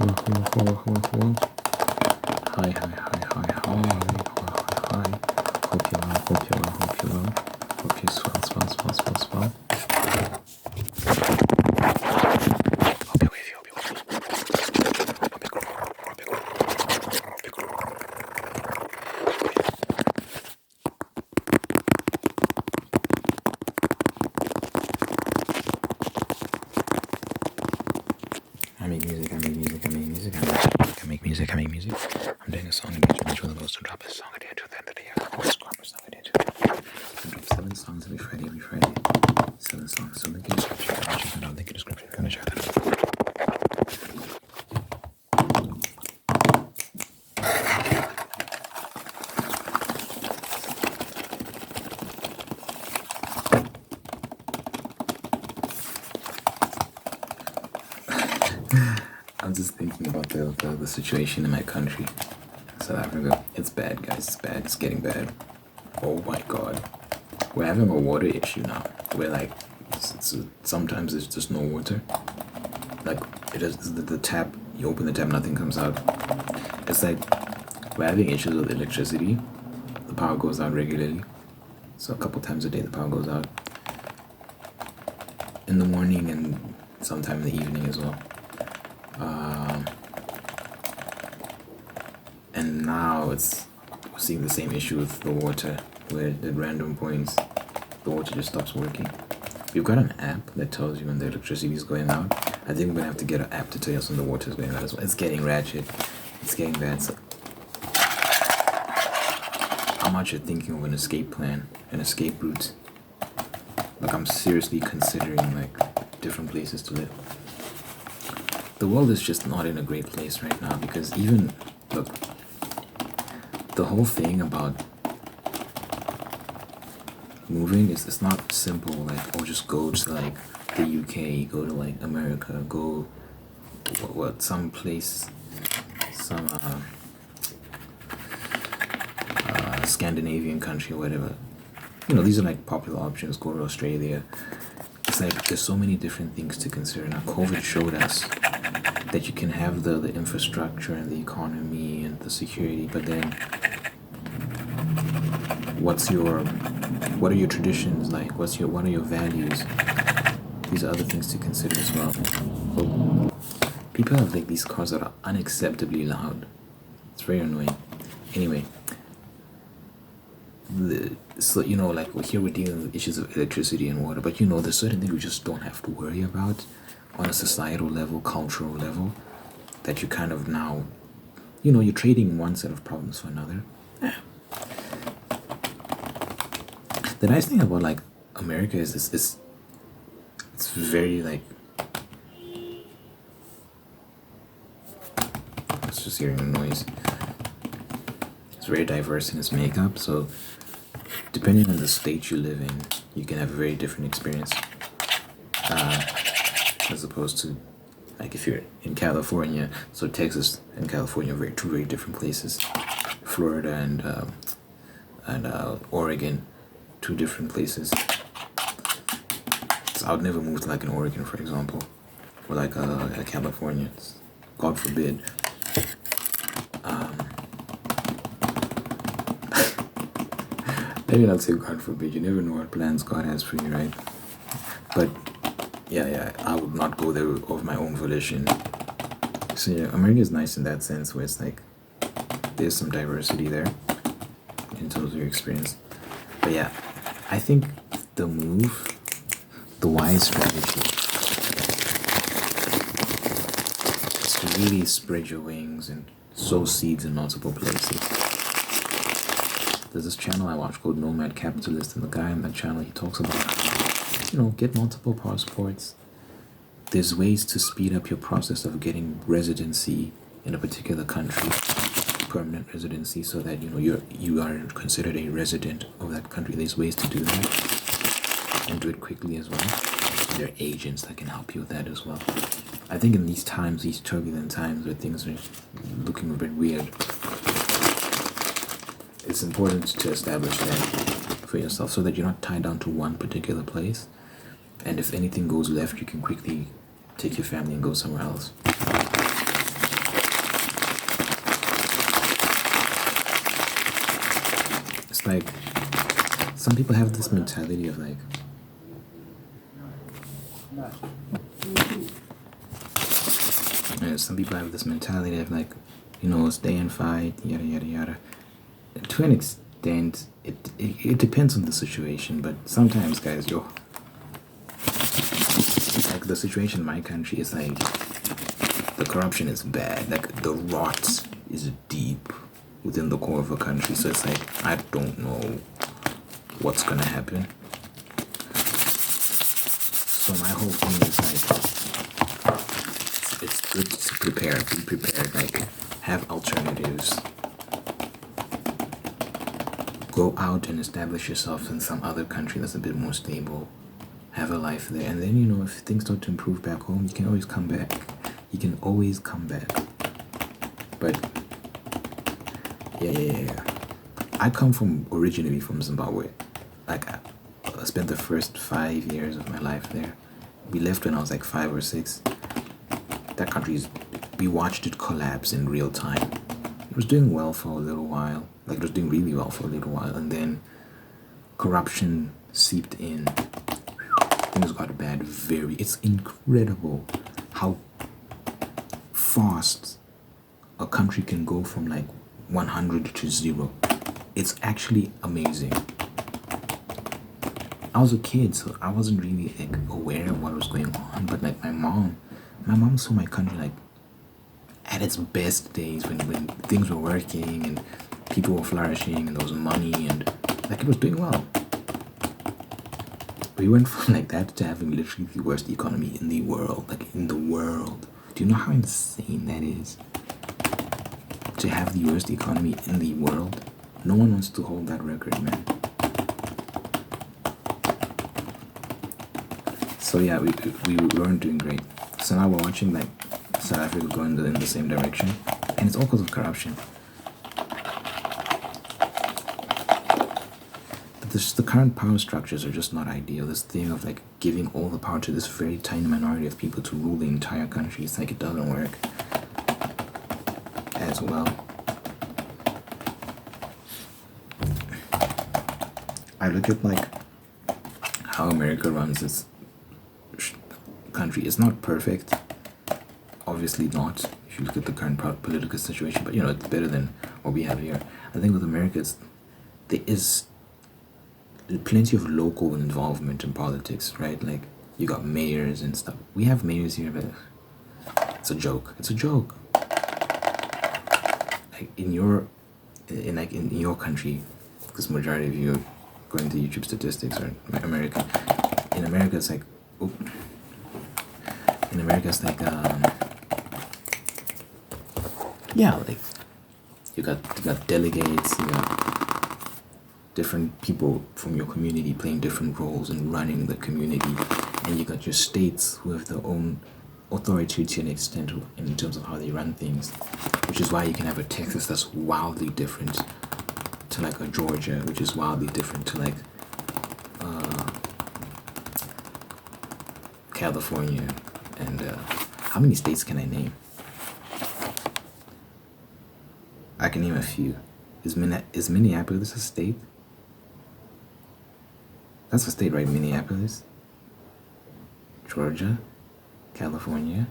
Hi. Hope you're well. Hope you swell. Hope you're with you. I make music. I make music. I'm doing a song and I'm supposed to drop a song at the end of the year. I drop 7 songs every Friday. 7 songs. So link in description. Gonna check that out. I'm just thinking about the situation in my country, South Africa. It's bad, guys. It's bad. It's getting bad. Oh my God. We're having a water issue now. We're like, sometimes there's just no water. Like, it is the tap. You open the tap, nothing comes out. It's like we're having issues with electricity. The power goes out regularly. So a couple times a day the power goes out. In the morning and sometime in the evening as well. And now we're seeing the same issue with the water, where at random points the water just stops working. We've got an app that tells you when the electricity is going out. I think we're gonna have to get an app to tell us when the water is going out as well. It's getting ratchet. It's getting bad. So I'm actually thinking of an escape plan, an escape route. Like, I'm seriously considering like different places to live. The world is just not in a great place right now, because even, look, the whole thing about moving is, it's not simple, like, oh, just go to like the UK, go to like America, go some place, some Scandinavian country or whatever. You know, these are like popular options. Go to Australia. It's like there's so many different things to consider. Now, COVID showed us that you can have the infrastructure and the economy and the security, but then what are your traditions like? What are your values? These are other things to consider as well. People have like these cars that are unacceptably loud. It's very annoying. Anyway, so you know, like, here we're dealing with issues of electricity and water, but you know, there's certain things we just don't have to worry about on a societal level, cultural level, that you kind of now, you know, you're trading one set of problems for another. The nice thing about like America is it's very like, it's just hearing a noise. It's very diverse in its makeup, so depending on the state you live in, you can have a very different experience. As opposed to, like, if you're in California, so Texas and California are two very different places. Florida and Oregon, 2 different places. So I would never move to like an Oregon, for example, or like a California. God forbid. Maybe not say God forbid. You never know what plans God has for you, right? But yeah, I would not go there of my own volition. So yeah, America is nice in that sense, where it's like there's some diversity there in terms of your experience. But yeah, I think the wise strategy is to really spread your wings and sow seeds in multiple places. There's this channel I watch called Nomad Capitalist, and the guy on that channel, he talks about how, you know, get multiple passports. There's ways to speed up your process of getting residency in a particular country, permanent residency, so that, you know, you are considered a resident of that country. There's ways to do that, and do it quickly as well. There are agents that can help you with that as well. I think in these times, these turbulent times where things are looking a bit weird, it's important to establish that for yourself, so that you're not tied down to one particular place, and if anything goes left, you can quickly take your family and go somewhere else. it's like some people have this mentality of like, some people have this mentality of like, stay and fight, yada yada yada. To an extent, it depends on the situation, but sometimes, guys, like the situation in my country is like the corruption is bad, like the rot is deep within the core of a country. So it's like I don't know what's gonna happen. So my whole thing is like it's good to prepare, be prepared, like have alternatives. Go out and establish yourself in some other country that's a bit more stable. Have a life there, and then if things start to improve back home, you can always come back. You can always come back. But yeah. I come originally from Zimbabwe. Like I spent the first 5 years of my life there. We left when I was like 5 or 6. That we watched it collapse in real time. It was doing well for a little while. Like it was doing really well for a little while, and then corruption seeped in. Things got bad. It's incredible how fast a country can go from like 100 to 0. It's actually amazing. I was a kid, so I wasn't really like aware of what was going on, but like my mom saw my country like at its best days when things were working and people were flourishing and there was money and like it was doing well. We went from like that to having literally the worst economy in the world, like in the world. Do you know how insane that is? To have the worst economy in the world? No one wants to hold that record, man. So yeah, we weren't doing great. So now we're watching like South Africa going in the same direction, and it's all because of corruption. The current power structures are just not ideal. This thing of like giving all the power to this very tiny minority of people to rule the entire country, it's like it doesn't work as well. I look at like how America runs its country. It's not perfect, obviously not, if you look at the current political situation, but it's better than what we have here. I think with America, there is plenty of local involvement in politics, right? Like you got mayors and stuff. We have mayors here, but it's a joke. It's a joke. Like in your country, because majority of you, according to YouTube statistics, are American. In America, it's like, like you got delegates, you got different people from your community playing different roles and running the community, and you got your states who have their own authority to an extent in terms of how they run things, which is why you can have a Texas that's wildly different to like a Georgia, which is wildly different to like California, and how many states can I name? I can name a few. Is Minneapolis a state? That's a state, right? Minneapolis, Georgia, California,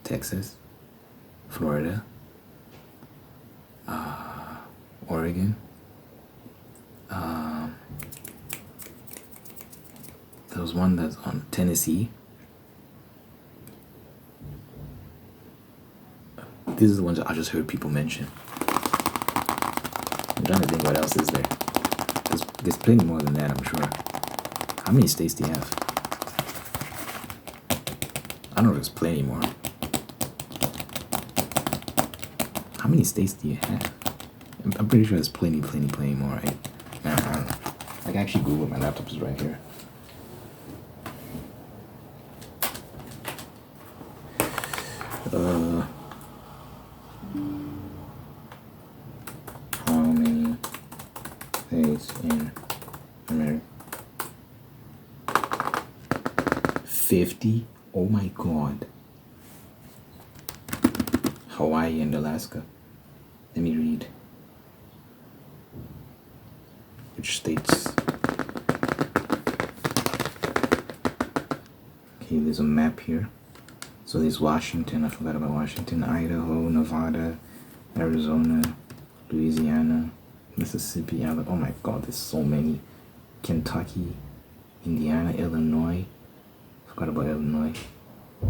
Texas, Florida, Oregon. There was one that's on Tennessee. These are the ones that I just heard people mention. I'm trying to think what else is there. There's plenty more than that, I'm sure. How many states do you have? I don't know if there's plenty more. How many states do you have? I'm pretty sure there's plenty more, right? I don't know. I can actually Google it. My laptop is right here. How many states in America? 50? Oh my god. Hawaii and Alaska. Let me read. Okay, there's a map here. So there's Washington, I forgot about Washington, Idaho, Nevada, Arizona, Louisiana, Mississippi, oh my god, there's so many. Kentucky, Indiana, Illinois, forgot about Illinois,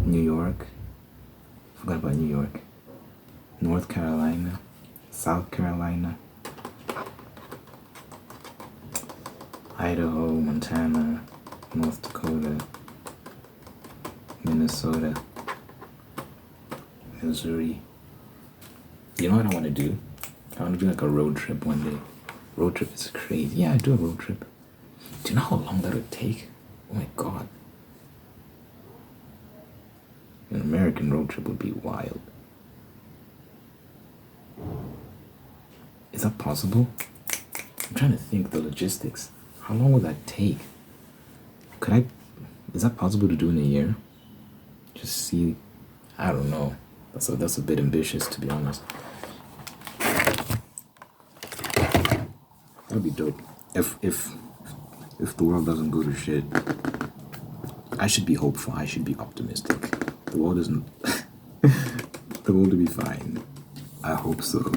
New York, forgot about New York, North Carolina, South Carolina, Idaho, Montana, North Dakota, Minnesota, Missouri. You know what I want to do? I want to do like a road trip one day. Road trip is crazy. Yeah, I do a road trip. Do you know how long that would take? Oh my god. An American road trip would be wild. Is that possible? I'm trying to think the logistics. How long would that take? Is that possible to do in a year? Just see, I don't know. That's a bit ambitious, to be honest. That'd be dope. If the world doesn't go to shit, I should be hopeful. I should be optimistic. The world isn't. The world will be fine. I hope so.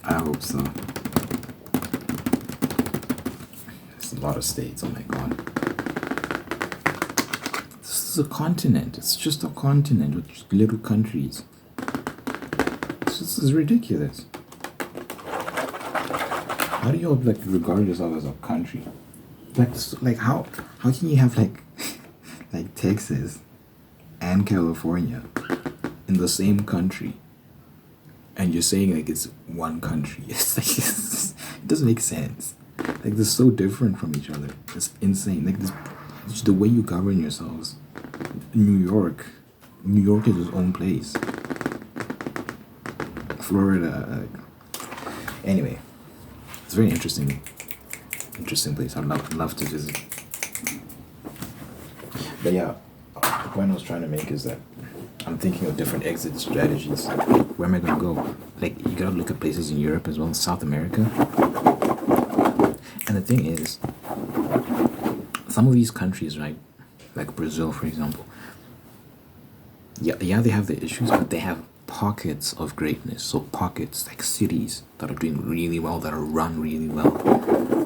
I hope so. There's a lot of states. Oh my god. This is a continent. It's just a continent with just little countries. This is ridiculous. How do you all like regard yourself as a country? Like how can you have like like Texas and California in the same country, and you're saying like it's one country? It's like it doesn't make sense. Like they're so different from each other. It's insane. Like this, just the way you govern yourselves. New York is its own place. Florida. Anyway, it's a very interesting place. I'd love to visit. But yeah, the point I was trying to make is that I'm thinking of different exit strategies. Where am I gonna go? Like you gotta look at places in Europe as well as South America. And the thing is, some of these countries, right, like Brazil, for example. Yeah, they have their issues, but they have pockets of greatness. So pockets, like cities that are doing really well, that are run really well,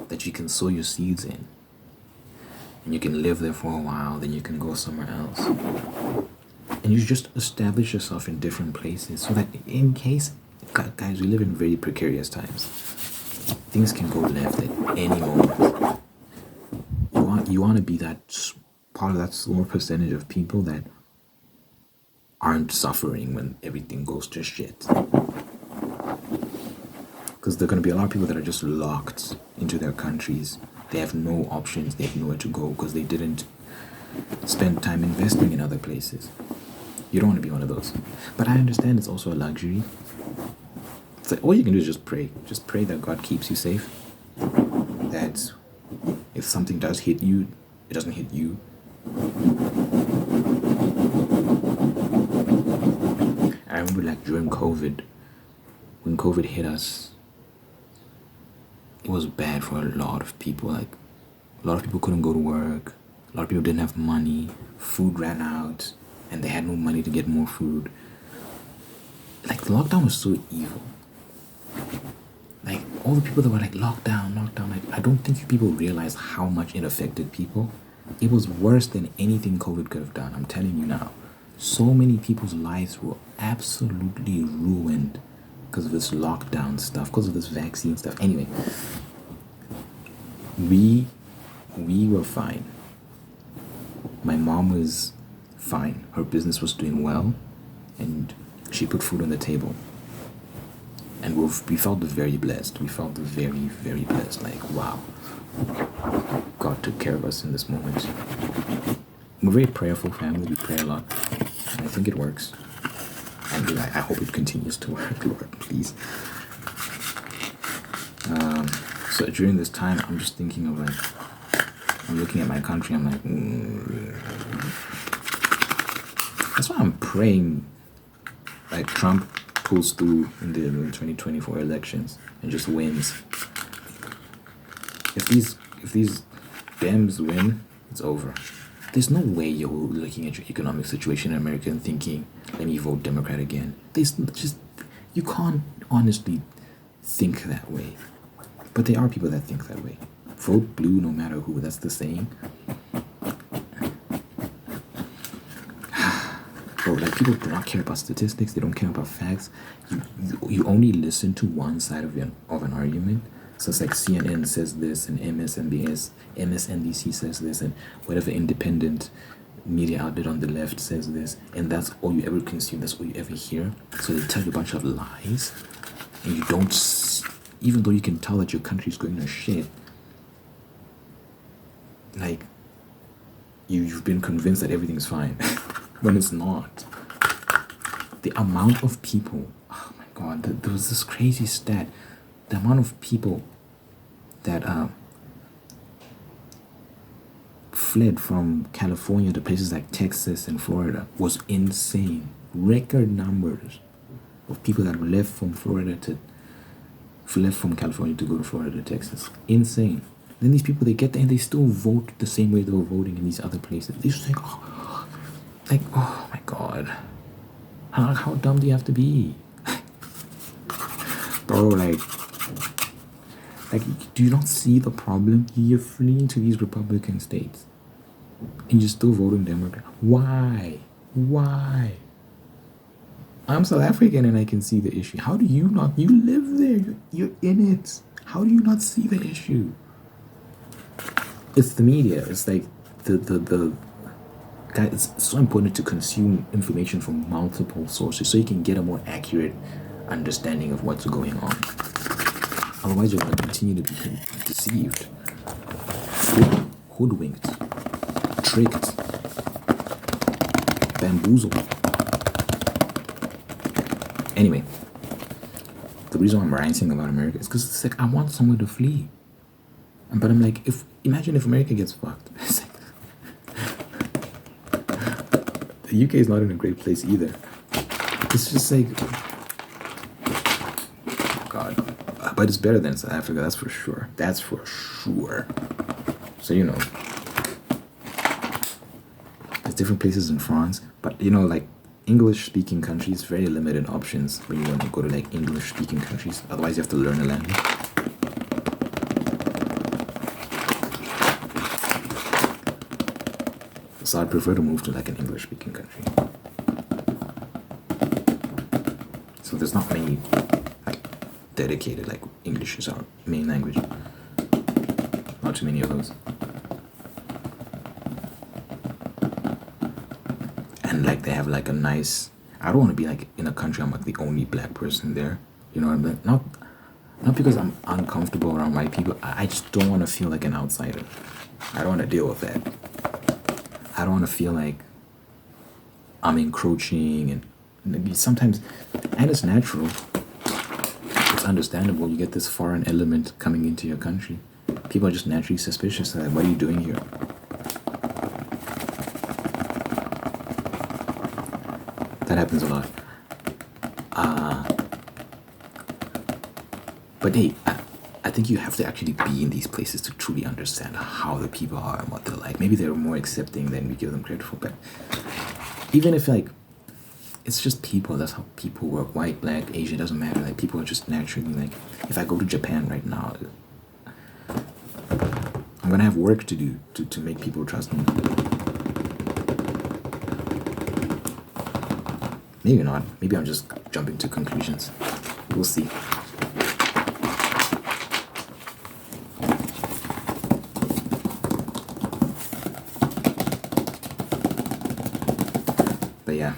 that you can sow your seeds in. And you can live there for a while, then you can go somewhere else. And you just establish yourself in different places so that in case, guys, we live in very precarious times. Things can go left at any moment. You want to be that part of that small percentage of people that aren't suffering when everything goes to shit. Because there are going to be a lot of people that are just locked into their countries. They have no options, they have nowhere to go because they didn't spend time investing in other places. You don't want to be one of those. But I understand it's also a luxury. It's like all you can do is just pray. Just pray that God keeps you safe. That if something does hit you, it doesn't hit you. I remember like during COVID, when COVID hit us, it was bad for a lot of people. Like a lot of people couldn't go to work. A lot of people didn't have money. Food ran out and they had no money to get more food. Like the lockdown was so evil. Like all the people that were like lockdown, like I don't think people realize how much it affected people. It was worse than anything COVID could have done. I'm telling you now. So many people's lives were absolutely ruined because of this lockdown stuff, because of this vaccine stuff. Anyway, we were fine. My mom was fine. Her business was doing well, and she put food on the table. And we felt very blessed. We felt very, very blessed. Like, wow, God took care of us in this moment. We're a very prayerful family. We pray a lot. And I think it works. And I hope it continues to work, Lord, please. So during this time, I'm just thinking of like, I'm looking at my country, I'm like, That's why I'm praying like Trump pulls through in the 2024 elections and just wins. if these Dems win, it's over. There's no way you're looking at your economic situation in America and thinking, let me vote Democrat again. There's just, you can't honestly think that way. But there are people that think that way. Vote blue no matter who, that's the saying. Bro, like, people do not care about statistics, they don't care about facts. You only listen to one side of an argument. So it's like CNN says this, and MSNBC says this, and whatever independent media outlet on the left says this, and that's all you ever consume, that's all you ever hear. So they tell you a bunch of lies, and you don't, even though you can tell that your country's going to shit, like, you've been convinced that everything's fine, when it's not. The amount of people, oh my god, there was this crazy stat. The amount of people that fled from California to places like Texas and Florida was insane. Record numbers of people that left from California to go to Florida to Texas. Insane. Then these people, they get there and they still vote the same way they were voting in these other places. They just like, oh my god. How dumb do you have to be? Bro, like, do you not see the problem? You're fleeing to these Republican states and you're still voting Democrat. Why? I'm South African and I can see the issue. How do you not? You live there. You're in it. How do you not see the issue? It's the media. It's like the guy. It's so important to consume information from multiple sources so you can get a more accurate understanding of what's going on. Otherwise, you're going to continue to be deceived, hoodwinked, tricked, bamboozled. Anyway, the reason I'm ranting about America is because it's like, I want somewhere to flee. But I'm like, imagine if America gets fucked. It's like, the UK is not in a great place either. It's just like, God. But it's better than South Africa, that's for sure. That's for sure. So, you know, there's different places in France, but, you know, like, English-speaking countries, very limited options when you want to go to, like, English-speaking countries. Otherwise, you have to learn a language. So I'd prefer to move to, like, an English-speaking country. So there's not many, like, dedicated, like, English is our main language. Not too many of those. And, like, they have, like, a nice, I don't want to be, like, in a country I'm, like, the only black person there. You know what I mean? Not because I'm uncomfortable around white people. I just don't want to feel like an outsider. I don't want to deal with that. I don't want to feel like I'm encroaching, and sometimes, and it's natural. It's understandable. You get this foreign element coming into your country. People are just naturally suspicious. Like, what are you doing here? That happens a lot. But hey, I think you have to actually be in these places to truly understand how the people are and what they're like. Maybe they're more accepting than we give them credit for. But even if, like, it's just people, that's how people work. White, black, Asian, doesn't matter. Like, people are just naturally, like, if I go to Japan right now, I'm gonna have work to do to make people trust me. Maybe not. Maybe I'm just jumping to conclusions. We'll see. But yeah.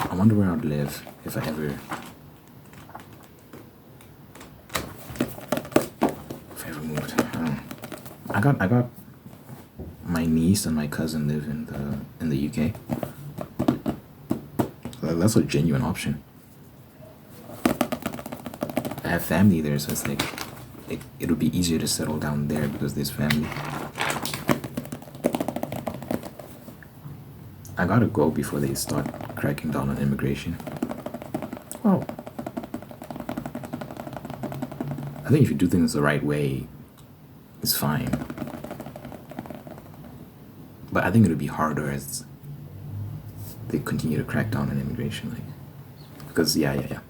I wonder where I'd live if I ever moved. I got my niece and my cousin live in the UK. That's a genuine option. I have family there, so it's like it would be easier to settle down there because there's family. I gotta go before they start cracking down on immigration. Oh, think if you do things the right way, it's fine. But I think it'll be harder as they continue to crack down on immigration, like, because the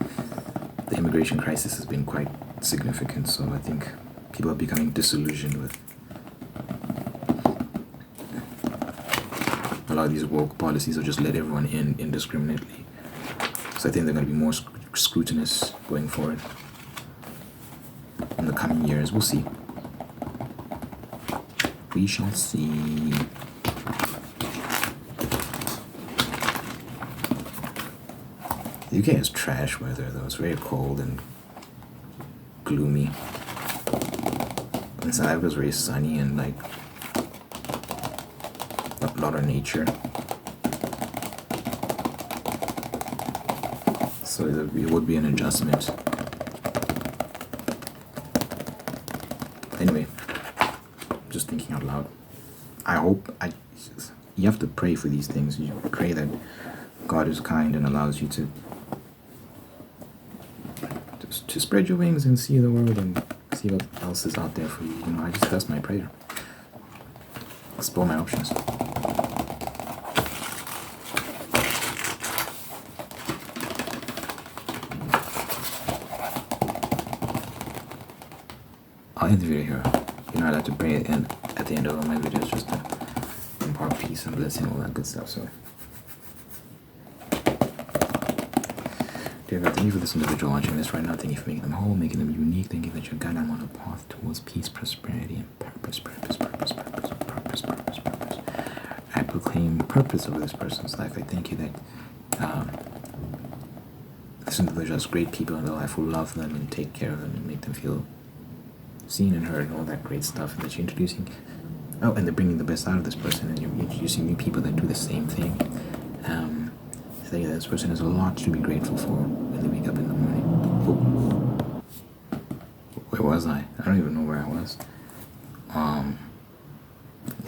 immigration crisis has been quite significant. So I think people are becoming disillusioned with a lot of these woke policies, or just let everyone in indiscriminately. So I think they're going to be more scrutinous going forward in the coming years. We'll see. We shall see. The UK has trash weather though. It's very cold and gloomy. And South Africa is very sunny and like a lot of nature. So it would be an adjustment. Anyway, just thinking out loud. You have to pray for these things. You pray that God is kind and allows you to spread your wings and see the world and see what else is out there for you. You know, that's my prayer. Explore my options. I'll end the video here. You know, I like to pray at the end of all my videos just to impart peace and blessing, all that good stuff. So, dear God, thank you for this individual watching this right now. Thank you for making them whole, making them unique. Thank you that you're guiding them on a path towards peace, prosperity, and purpose. I proclaim purpose over this person's life. I thank you that this individual has great people in their life who love them and take care of them and make them feel seen and heard and all that great stuff, and that you're introducing, and they're bringing the best out of this person, and you're introducing new people that do the same thing. I think that this person has a lot to be grateful for when they wake up in the morning. Oh. Where was I? I don't even know where I was. I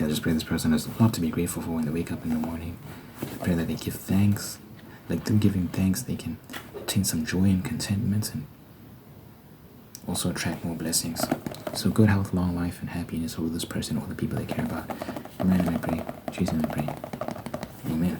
just pray this person has a lot to be grateful for when they wake up in the morning. I pray that they give thanks. Like them giving thanks, they can obtain some joy and contentment and also attract more blessings. So good health, long life, and happiness over this person, all the people they care about. In my name I pray. Jesus' name I pray. Amen.